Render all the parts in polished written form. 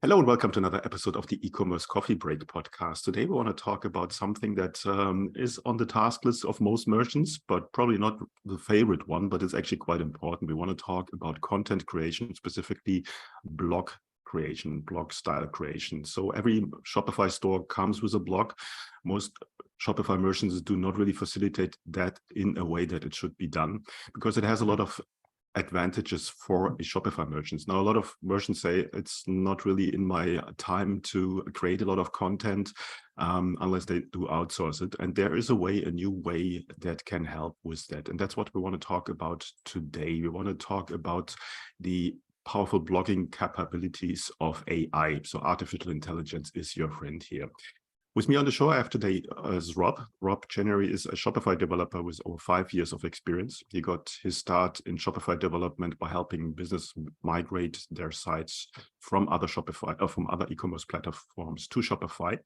Hello and welcome to another episode of the E-commerce Coffee Break podcast. Today we want to talk about something that is on the task list of most merchants, but probably not the favorite one, but it's actually quite important. We want to talk about content creation, specifically blog creation, blog style creation. So every Shopify store comes with a blog. Most Shopify merchants do not really facilitate that in a way that it should be done because it has a lot of advantages for a Shopify merchants. Now, a lot of merchants say it's not really in my time to create a lot of content unless they do outsource it. And there is a new way that can help with that. And that's what we want to talk about today. We want to talk about the powerful blogging capabilities of AI. So artificial intelligence is your friend here. With me on the show I have today is Rob. Rob Chinery is a Shopify developer with over 5 years of experience. He got his start in Shopify development by helping business migrate their sites from other e-commerce platforms to Shopify.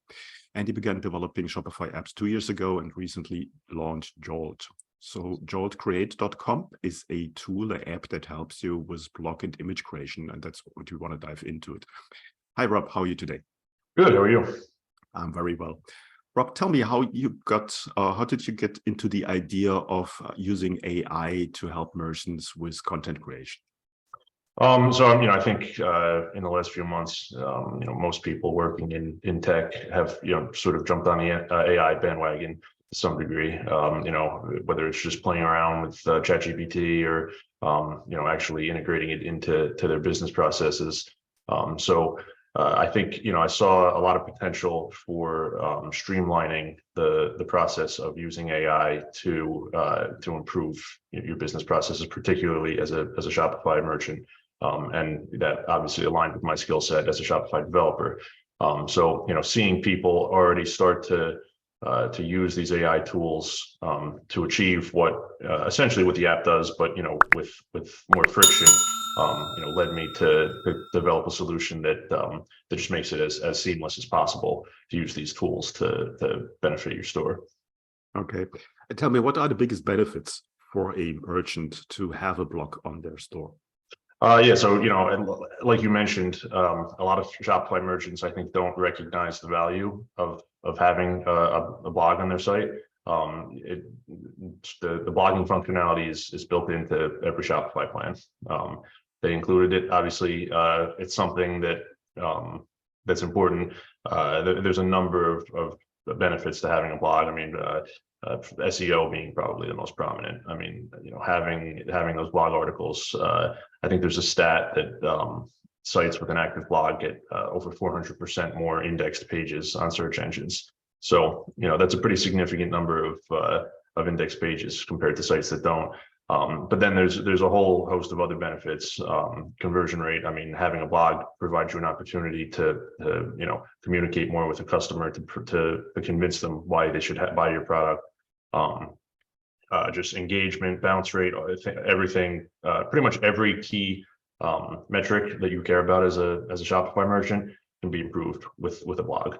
And he began developing Shopify apps 2 years ago and recently launched Jolt. So joltcreate.com is a tool, an app that helps you with blog and image creation. And that's what we want to dive into it. Hi, Rob. How are you today? Good. How are you? I'm very well. Rob, tell me how did you get into the idea of using AI to help merchants with content creation? I think in the last few months, most people working in tech have, sort of jumped on the AI bandwagon to some degree. Whether it's just playing around with ChatGPT or, actually integrating it into their business processes. I think, I saw a lot of potential for streamlining the process of using AI to improve your business processes, particularly as a Shopify merchant. And that obviously aligned with my skill set as a Shopify developer. Seeing people already start to use these AI tools to achieve essentially what the app does, but with more friction, led me to develop a solution that just makes it as seamless as possible to use these tools to benefit your store. Okay, and tell me, what are the biggest benefits for a merchant to have a blog on their store? And like you mentioned, a lot of Shopify merchants, I think, don't recognize the value of having a blog on their site. The blogging functionality is built into every Shopify plan. They included it. Obviously, it's something that's important. There's a number of benefits to having a blog. I mean, SEO being probably the most prominent. I mean, having those blog articles. I think there's a stat that sites with an active blog get over 400% more indexed pages on search engines. So, that's a pretty significant number of indexed pages compared to sites that don't. But then there's a whole host of other benefits. Conversion rate. I mean, having a blog provides you an opportunity to communicate more with the customer, to convince them why they should buy your product. Just engagement, bounce rate, everything. Pretty much every key metric that you care about as a Shopify merchant can be improved with a blog.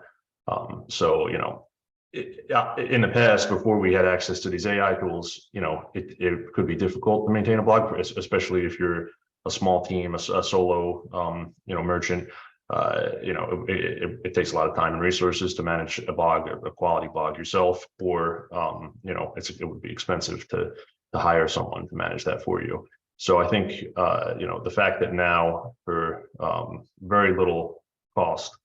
In the past, before we had access to these AI tools, it could be difficult to maintain a blog, especially if you're a small team, a solo, merchant. It takes a lot of time and resources to manage a quality blog yourself, or it would be expensive to hire someone to manage that for you. So I think the fact that now for very little cost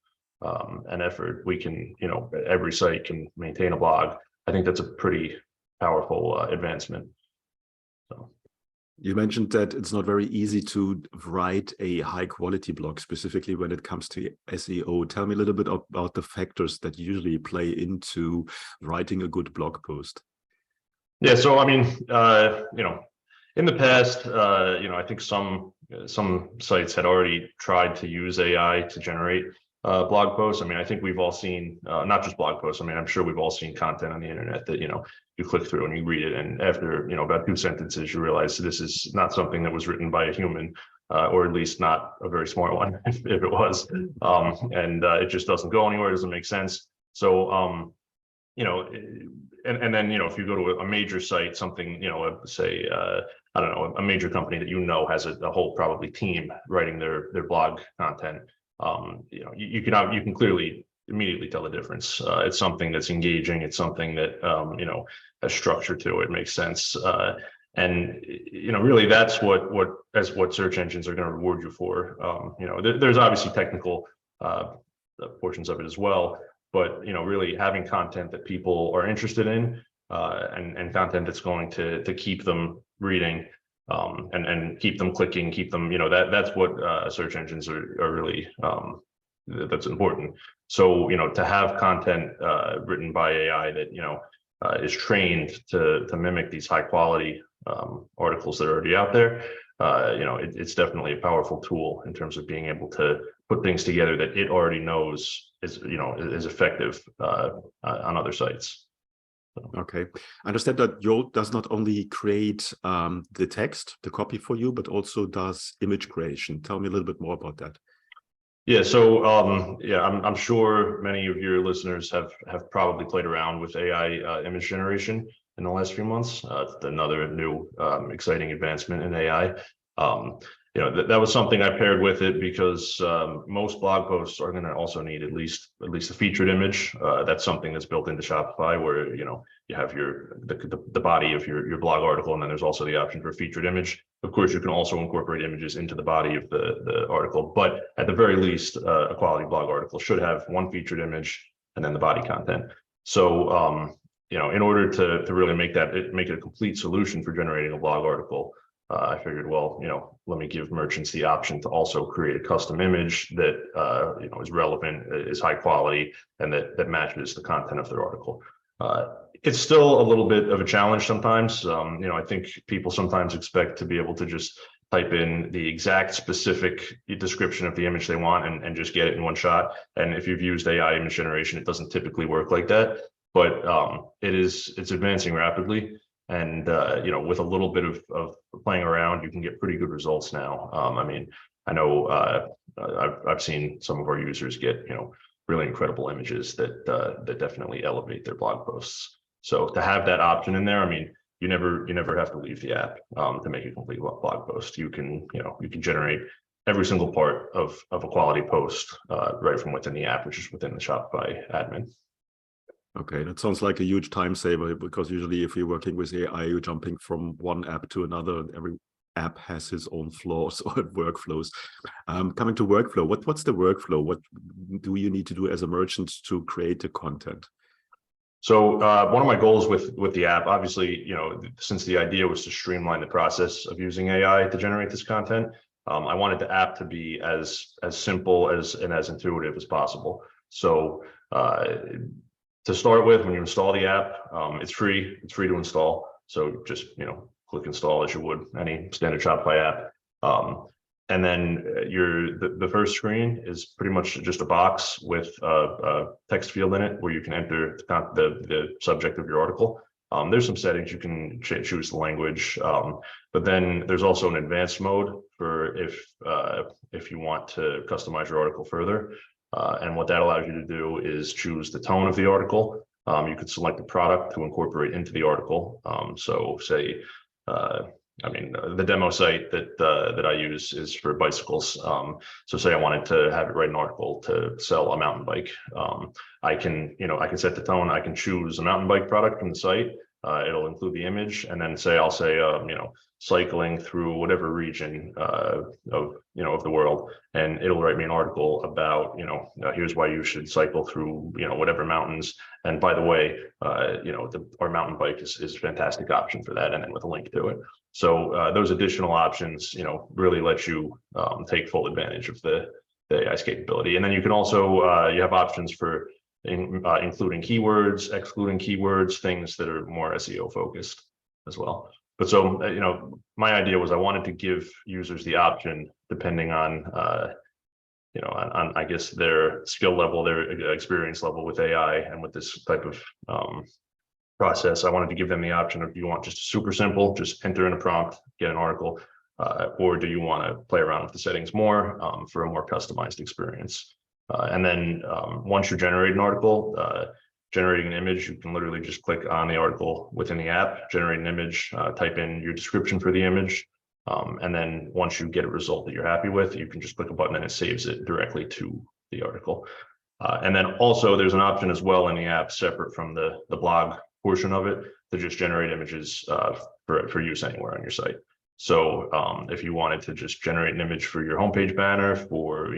and effort, we can, every site can maintain a blog. I think that's a pretty powerful advancement. So. You mentioned that it's not very easy to write a high quality blog, specifically when it comes to SEO. Tell me a little bit about the factors that usually play into writing a good blog post. Yeah, so I mean, in the past, I think some sites had already tried to use AI to generate blog posts. I mean, I think we've all seen, not just blog posts. I mean, I'm sure we've all seen content on the internet that, you click through and you read it. And after, about 2 sentences, you realize this is not something that was written by a human, or at least not a very smart one, if it was. And it just doesn't go anywhere. It doesn't make sense. So, and then, if you go to a major site, something, say, I don't know, a major company that has a whole probably team writing their blog content. you can clearly immediately tell the difference. It's something that's engaging. It's something that has structure to it, makes sense. And really, that's what search engines are going to reward you for. There's obviously technical portions of it as well, but really having content that people are interested in, and content that's going to keep them reading, and keep them clicking, keep them, that's what search engines are really, that's important. So to have content written by AI that is trained to mimic these high quality articles that are already out there, it's definitely a powerful tool in terms of being able to put things together that it already knows is effective on other sites. Okay, I understand that Jolt does not only create the text, the copy for you, but also does image creation. Tell me a little bit more about that. Yeah, so I'm sure many of your listeners have probably played around with AI image generation in the last few months. It's another new exciting advancement in AI. That was something I paired with it because most blog posts are going to also need at least a featured image. That's something that's built into Shopify, where you have the body of your blog article, and then there's also the option for a featured image. Of course, you can also incorporate images into the body of the article, but at the very least, a quality blog article should have one featured image and then the body content. So in order to really make it a complete solution for generating a blog article, I figured, well, let me give merchants the option to also create a custom image that is relevant, is high quality, and that matches the content of their article. It's still a little bit of a challenge sometimes. I think people sometimes expect to be able to just type in the exact specific description of the image they want and just get it in one shot. And if you've used AI image generation, it doesn't typically work like that. But it's advancing rapidly. And with a little bit of playing around, you can get pretty good results now. I know I've seen some of our users get really incredible images that definitely elevate their blog posts. So to have that option in there, you never have to leave the app to make a complete blog post. You can generate every single part of a quality post right from within the app, which is within the Shopify admin. Okay, that sounds like a huge time saver, because usually if you're working with AI, you're jumping from one app to another, and every app has its own flaws or workflows. Coming to workflow, what's the workflow? What do you need to do as a merchant to create the content? So one of my goals with the app, obviously, since the idea was to streamline the process of using AI to generate this content, I wanted the app to be as simple and as intuitive as possible. So to start with, when you install the app, it's free. It's free to install. So just click install as you would any standard Shopify app. And then the first screen is pretty much just a box with a text field in it where you can enter the subject of your article. There's some settings you can choose the language, but then there's also an advanced mode for if you want to customize your article further. And what that allows you to do is choose the tone of the article. You could select the product to incorporate into the article. So say, the demo site that I use is for bicycles. So say I wanted to have it write an article to sell a mountain bike. I can set the tone. I can choose a mountain bike product from the site. It'll include the image, and then I'll say, cycling through whatever region of the world, and it'll write me an article about, here's why you should cycle through, whatever mountains. And by the way, our mountain bike is a fantastic option for that, and then with a link to it. So those additional options, really let you take full advantage of the AI's capability. And then you can also, you have options for including keywords, excluding keywords, things that are more SEO focused as well. But so, my idea was I wanted to give users the option, depending on, on I guess their skill level, their experience level with AI and with this type of process. I wanted to give them the option of, do you want just super simple, just enter in a prompt, get an article, or do you want to play around with the settings more for a more customized experience? And then once you generate an article, generating an image, you can literally just click on the article within the app, generate an image, type in your description for the image, And then once you get a result that you're happy with, you can just click a button and it saves it directly to the article. And then also there's an option as well in the app separate from the blog portion of it to just generate images for use anywhere on your site. So if you wanted to just generate an image for your homepage banner, for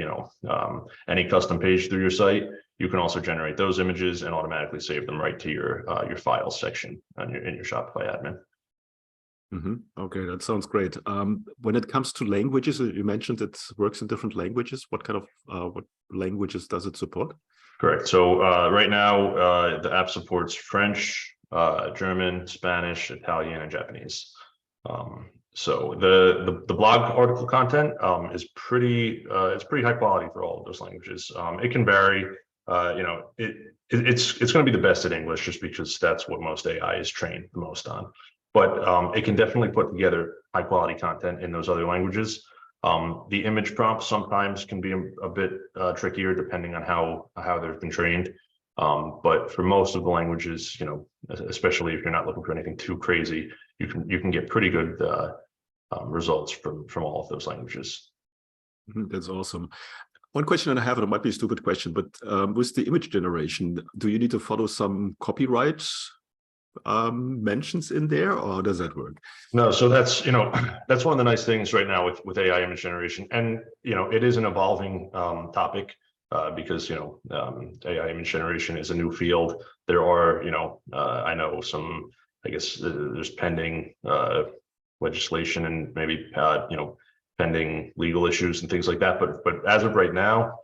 any custom page through your site, you can also generate those images and automatically save them right to your files section in your Shopify admin. Okay, that sounds great. When it comes to languages, you mentioned it works in different languages. What kind of what languages does it support? Correct. So right now the app supports French, German, Spanish, Italian, and Japanese. So the blog article content is pretty high quality for all of those languages. It can vary. It's going to be the best in English just because that's what most AI is trained the most on. But it can definitely put together high quality content in those other languages. The image prompts sometimes can be a bit trickier depending on how they've been trained. But for most of the languages, especially if you're not looking for anything too crazy, you can get pretty good results from all of those languages. That's awesome. One question that I have, and it might be a stupid question, but with the image generation, do you need to follow some copyright mentions in there, or does that work? No, so that's that's one of the nice things right now with AI image generation, and it is an evolving topic because AI image generation is a new field. There are I know some, I guess there's pending legislation and maybe pending legal issues and things like that, but as of right now,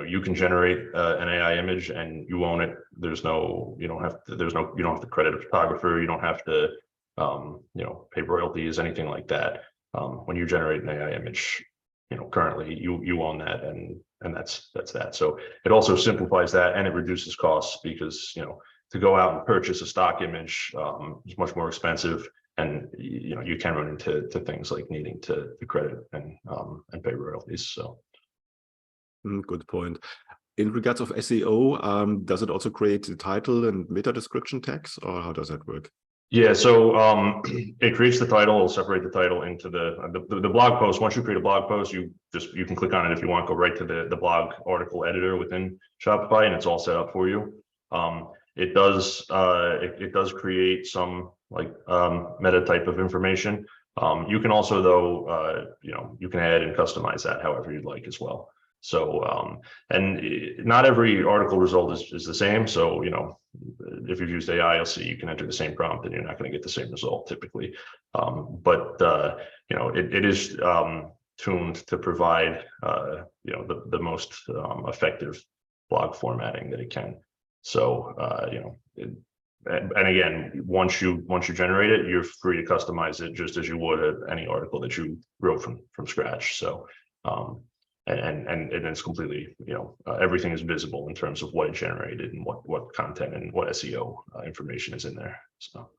you can generate an AI image and you own it. You don't have to credit a photographer. You don't have to, pay royalties, anything like that. When you generate an AI image, currently you own that, and that's that. So it also simplifies that, and it reduces costs because, to go out and purchase a stock image is much more expensive. And, you can run into things like needing to credit and pay royalties. So. Good point. In regards of SEO, does it also create the title and meta description tags, or how does that work? Yeah, so it creates the title. It'll separate the title into the blog post. Once you create a blog post, you can click on it if you want, go right to the blog article editor within Shopify, and it's all set up for you. It does create some meta type of information. You can also, though, you can add and customize that however you'd like as well. So, and not every article result is the same. So, if you've used AI, you'll see you can enter the same prompt and you're not going to get the same result typically. But it is tuned to provide, the most effective blog formatting that it can. So, and again, once you generate it, you're free to customize it just as you would any article that you wrote from scratch. So, and it's completely, everything is visible in terms of what it generated and what content and what SEO information is in there. So.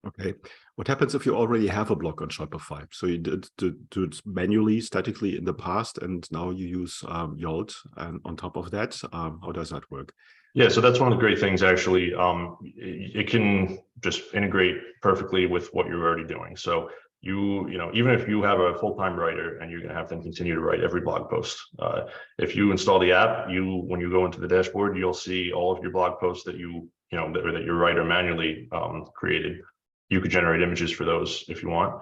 Okay. What happens if you already have a blog on Shopify? So you did it manually, statically in the past, and now you use Jolt, and on top of that, how does that work? Yeah, so that's one of the great things, actually. It can just integrate perfectly with what you're already doing. So even if you have a full-time writer and you're going to have them continue to write every blog post, if you install the app, when you go into the dashboard, you'll see all of your blog posts that that your writer manually created. You could generate images for those if you want.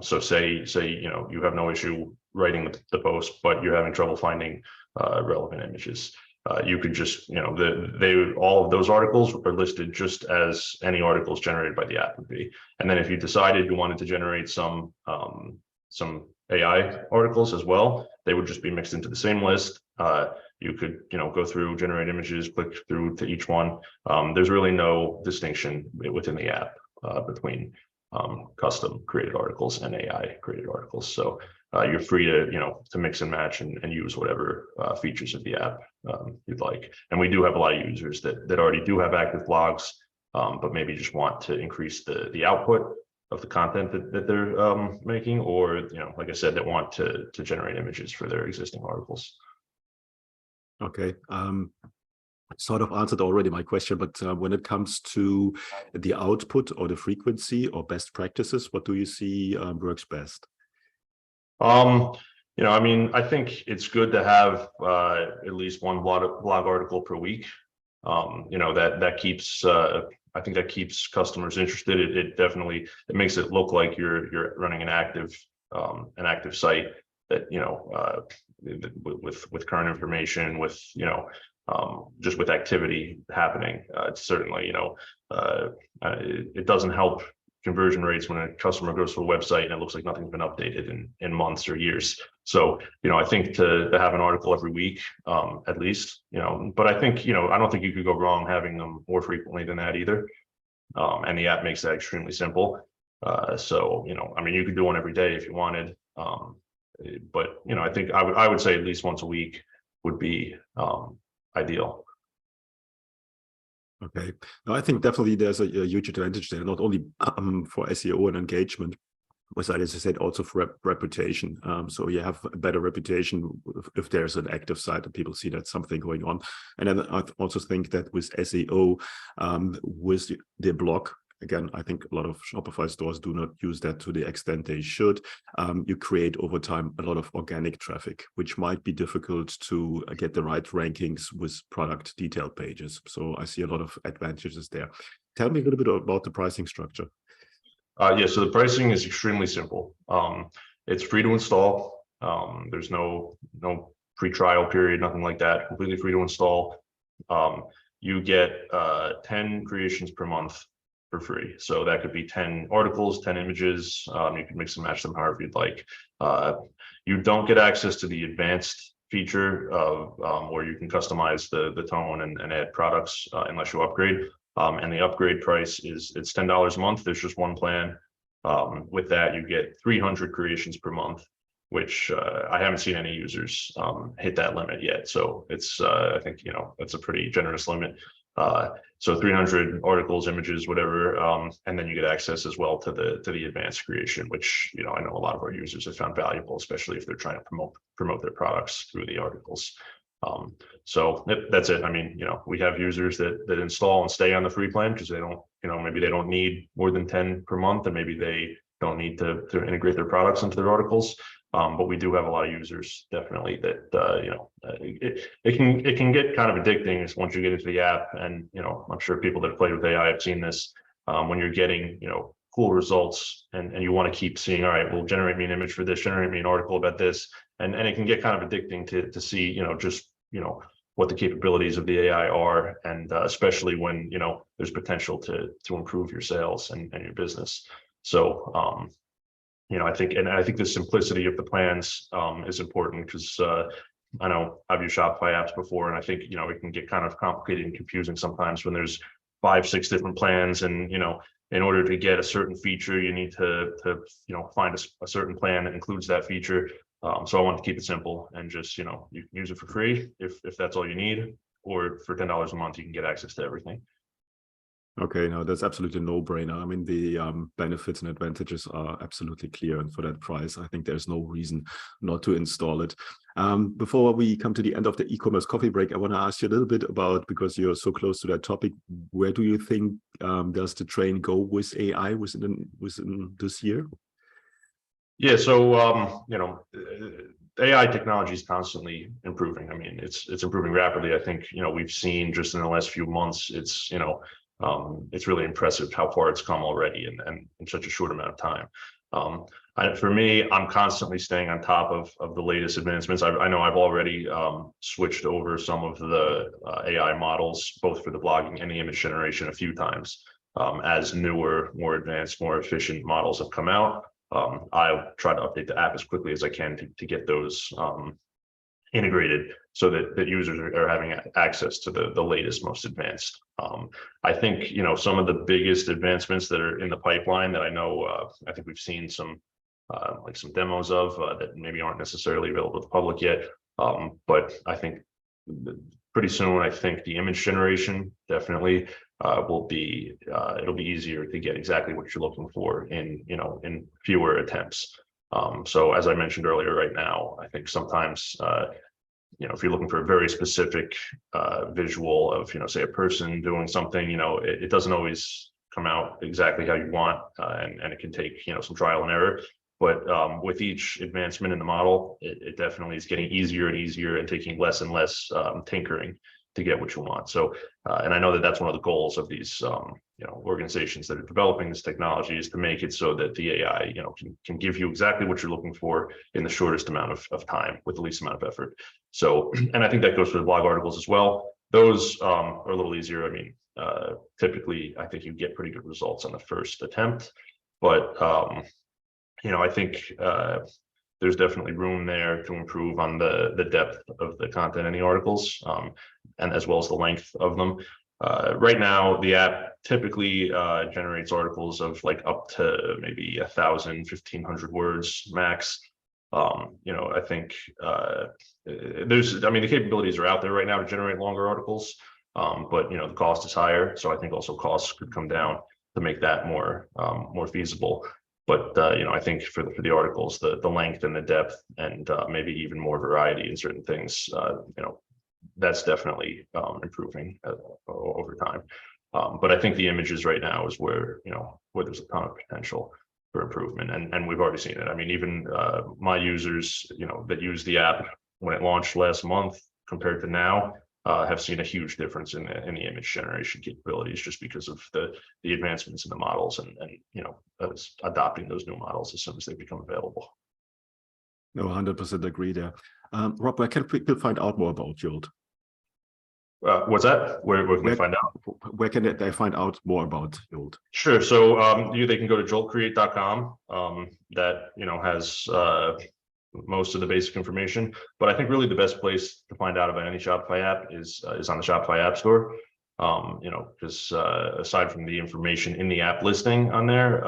So say you have no issue writing the post, but you're having trouble finding relevant images. You could just, all of those articles are listed just as any articles generated by the app would be. And then if you decided you wanted to generate some AI articles as well, they would just be mixed into the same list. You could, go through, generate images, click through to each one. There's really no distinction within the app between custom created articles and AI created articles. So you're free to mix and match and use whatever features of the app you'd like. And we do have a lot of users that already do have active blogs, but maybe just want to increase the output of the content that they're making, or like I said, that want to generate images for their existing articles. Okay. Sort of answered already my question, but when it comes to the output or the frequency or best practices, what do you see works best? I mean, I think it's good to have at least one blog article per week. That keeps I think that keeps customers interested. It definitely makes it look like you're running an active site that with current information, with just with activity happening. It's certainly it doesn't help conversion rates when a customer goes to a website and it looks like nothing's been updated in months or years. So, I think to have an article every week, at least, but I think, I don't think you could go wrong having them more frequently than that either. And the app makes that extremely simple. So, I mean, you could do one every day if you wanted. But, I think I would say at least once a week would be ideal. Okay. No, I think definitely there's a huge advantage there, not only for SEO and engagement, but as I said, also for reputation. So you have a better reputation if there's an active site and people see that something going on. And then I also think that with SEO, with the blog, again, I think a lot of Shopify stores do not use that to the extent they should. You create over time a lot of organic traffic, which might be difficult to get the right rankings with product detail pages. So I see a lot of advantages there. Tell me a little bit about the pricing structure. Yeah, so the pricing is extremely simple. It's free to install. There's no free trial period, nothing like that. Completely free to install. You get 10 creations per month for free. So that could be 10 articles, 10 images. You can mix and match them however you'd like. You don't get access to the advanced feature of where you can customize the tone and add products unless you upgrade. And the upgrade price it's $10 a month. There's just one plan. With that, you get 300 creations per month, which I haven't seen any users hit that limit yet. So it's I think that's a pretty generous limit. So 300 articles, images, whatever, and then you get access as well to the advanced creation, which I know a lot of our users have found valuable, especially if they're trying to promote their products through the articles. So that's it. I mean, we have users that install and stay on the free plan because they don't, maybe they don't need more than 10 per month, and maybe they don't need to integrate their products into their articles. But we do have a lot of users definitely that it can get kind of addicting once you get into the app. And I'm sure people that have played with AI have seen this when you're getting cool results and you want to keep seeing, all right, well, generate me an image for this, generate me an article about this, and it can get kind of addicting to see just what the capabilities of the AI are, and especially when there's potential to improve your sales and your business. So I think the simplicity of the plans is important because I know I've used Shopify apps before, and I think it can get kind of complicated and confusing sometimes when there's 5-6 different plans, and in order to get a certain feature, you need to find a certain plan that includes that feature. So I want to keep it simple and just you can use it for free if that's all you need, or for $10 a month you can get access to everything. Okay, no, that's absolutely a no-brainer. I mean, the benefits and advantages are absolutely clear, and for that price, I think there's no reason not to install it. Before we come to the end of the e-commerce coffee break, I want to ask you a little bit about, because you're so close to that topic, where do you think does the train go with AI within this year? Yeah, so AI technology is constantly improving. I mean, it's improving rapidly. I think we've seen just in the last few months, it's really impressive how far it's come already and in such a short amount of time. For me, I'm constantly staying on top of the latest advancements. I know I've already switched over some of the AI models, both for the blogging and the image generation, a few times as newer, more advanced, more efficient models have come out. I'll try to update the app as quickly as I can to get those integrated so that users are having access to the latest, most advanced. I think some of the biggest advancements that are in the pipeline that I know I think we've seen some demos of that maybe aren't necessarily available to the public yet. But I think pretty soon, I think the image generation definitely will be it'll be easier to get exactly what you're looking for in fewer attempts. So as I mentioned earlier, right now, I think sometimes if you're looking for a very specific visual of say a person doing something, it doesn't always come out exactly how you want, and it can take some trial and error. But with each advancement in the model, it definitely is getting easier and easier and taking less and less tinkering to get what you want. So, and I know that that's one of the goals of these, organizations that are developing this technology, is to make it so that the AI, can give you exactly what you're looking for in the shortest amount of time with the least amount of effort. So, and I think that goes for the blog articles as well. Those are a little easier. I mean, typically, I think you get pretty good results on the first attempt, but I think there's definitely room there to improve on the depth of the content in the articles, and as well as the length of them. Right now, the app typically generates articles of like up to maybe 1,000, 1,500 words max. I think the capabilities are out there right now to generate longer articles, but the cost is higher. So I think also costs could come down to make that more feasible. But I think for the articles, the length and the depth, and maybe even more variety in certain things, that's definitely improving over time. But I think the images right now is where there's a ton of potential for improvement, and we've already seen it. I mean, even my users, that use the app when it launched last month compared to now, have seen a huge difference in the image generation capabilities, just because of the advancements in the models and adopting those new models as soon as they become available. No, 100% agree there. Rob, where can people find out more about Jolt? What's that? Where can they find out? Where can they find out more about Jolt? Sure. So they can go to joltcreate.com. That has most of the basic information, but I think really the best place to find out about any Shopify app is on the Shopify App Store. Because aside from the information in the app listing on there,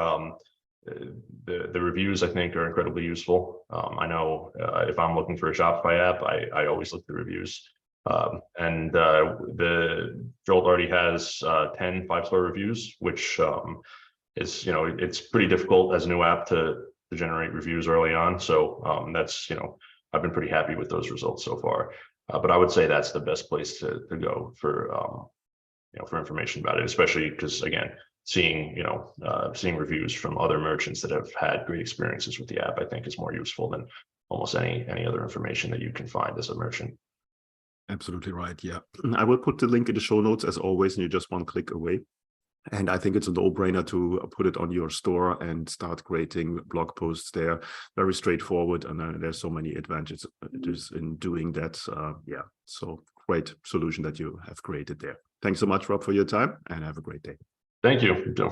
the reviews I think are incredibly useful. I know if I'm looking for a Shopify app, I always look at the reviews. And the Jolt already has 10 5-star reviews, which is it's pretty difficult as a new app to generate reviews early on. So that's I've been pretty happy with those results so far. But I would say that's the best place to go for for information about it, especially because again, seeing reviews from other merchants that have had great experiences with the app, I think is more useful than almost any other information that you can find as a merchant. Absolutely right. Yeah, I will put the link in the show notes as always, and you're just one click away. And I think it's a no-brainer to put it on your store and start creating blog posts there. Very straightforward, and there's so many advantages in doing that. Yeah, so great solution that you have created there. Thanks so much, Rob, for your time, and have a great day. Thank you. You too.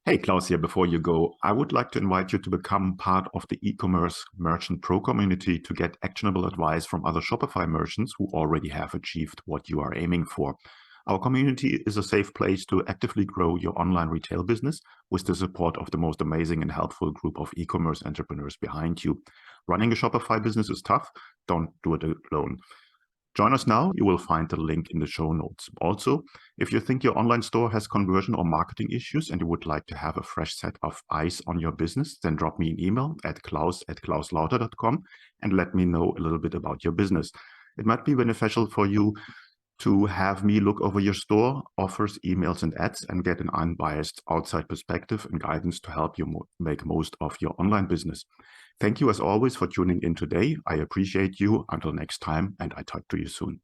Hey, Klaus here. Before you go, I would like to invite you to become part of the e-commerce merchant pro community to get actionable advice from other Shopify merchants who already have achieved what you are aiming for. Our community is a safe place to actively grow your online retail business with the support of the most amazing and helpful group of e-commerce entrepreneurs behind you. Running a Shopify business is tough. Don't do it alone. Join us now. You will find the link in the show notes. Also, if you think your online store has conversion or marketing issues and you would like to have a fresh set of eyes on your business, then drop me an email at klaus@klauslauter.com and let me know a little bit about your business. It might be beneficial for you to have me look over your store, offers, emails, and ads, and get an unbiased outside perspective and guidance to help you make most of your online business. Thank you as always for tuning in today. I appreciate you. Until next time, and I talk to you soon.